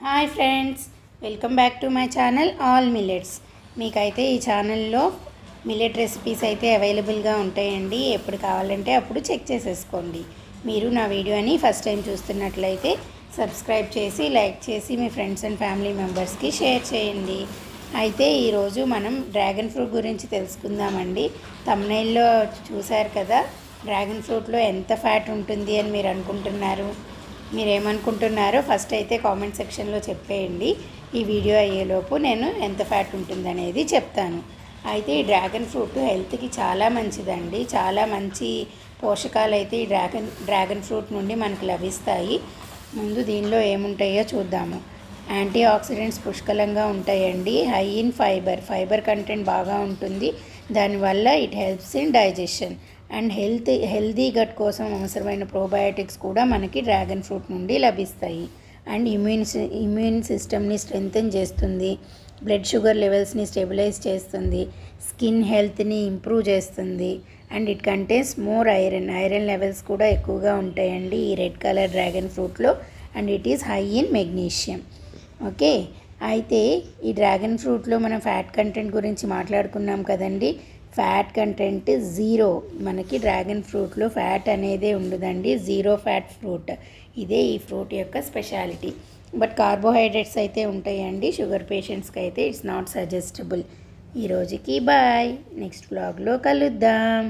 Hi friends, welcome back to my channel all millets. మీకైతే ఈ ఛానల్లో మిల్లెట్ రెసిపీస్ అయితే అవైలబుల్గా ఉంటాయండి. ఎప్పుడు కావాలంటే అప్పుడు చెక్ చేసేసుకోండి. మీరు నా వీడియోని ఫస్ట్ టైం చూస్తున్నట్లయితే సబ్స్క్రైబ్ చేసి లైక్ చేసి మీ ఫ్రెండ్స్ అండ్ ఫ్యామిలీ మెంబర్స్కి షేర్ చేయండి. అయితే ఈరోజు మనం డ్రాగన్ ఫ్రూట్ గురించి తెలుసుకుందామండి. థంబ్నెయిల్లో చూశారు కదా, డ్రాగన్ ఫ్రూట్లో ఎంత ఫ్యాట్ ఉంటుంది అని మీరు అనుకుంటున్నారు. మీరేమనుకుంటున్నారో ఫస్ట్ అయితే కామెంట్ సెక్షన్లో చెప్పేయండి. ఈ వీడియో అయ్యేలోపు నేను ఎంత ఫ్యాట్ ఉంటుందనేది చెప్తాను. అయితే ఈ డ్రాగన్ ఫ్రూట్ హెల్త్కి చాలా మంచిదండి. చాలా మంచి పోషకాలు అయితే ఈ డ్రాగన్ ఫ్రూట్ నుండి మనకు లభిస్తాయి. ముందు దీనిలో ఏముంటాయో చూద్దాము. యాంటీ ఆక్సిడెంట్స్ పుష్కలంగా ఉంటాయండి. హై ఇన్ ఫైబర్ కంటెంట్ బాగా ఉంటుంది. దానివల్ల it helps in digestion and healthy gut కోసం అవసరమైన ప్రోబయోటిక్స్ కూడా మనకి డ్రాగన్ ఫ్రూట్ నుండి లభిస్తాయి. అండ్ ఇమ్యూన్ సిస్టమ్ని స్ట్రెంగ్తెన్ చేస్తుంది. బ్లడ్ షుగర్ లెవెల్స్ని స్టెబిలైజ్ చేస్తుంది. స్కిన్ హెల్త్ని ఇంప్రూవ్ చేస్తుంది. And it contains more iron levels కూడా ఎక్కువగా ఉంటాయండి ఈ రెడ్ కలర్ డ్రాగన్ ఫ్రూట్లో. And it is high in magnesium. Okay, అయితే ఈ డ్రాగన్ ఫ్రూట్లో మనం ఫ్యాట్ కంటెంట్ గురించి మాట్లాడుకున్నాం కదండి. Fat content zero. మనకి డ్రాగన్ ఫ్రూట్లో ఫ్యాట్ అనేదే ఉండదండి. Zero fat fruit. ఇదే ఈ ఫ్రూట్ యొక్క స్పెషాలిటీ. బట్ కార్బోహైడ్రేట్స్ అయితే ఉంటాయండి. షుగర్ పేషెంట్స్కి అయితే ఇట్స్ నాట్ సజెస్టబుల్. ఈరోజుకి బాయ్. నెక్స్ట్ వ్లాగ్లో కలుద్దాం.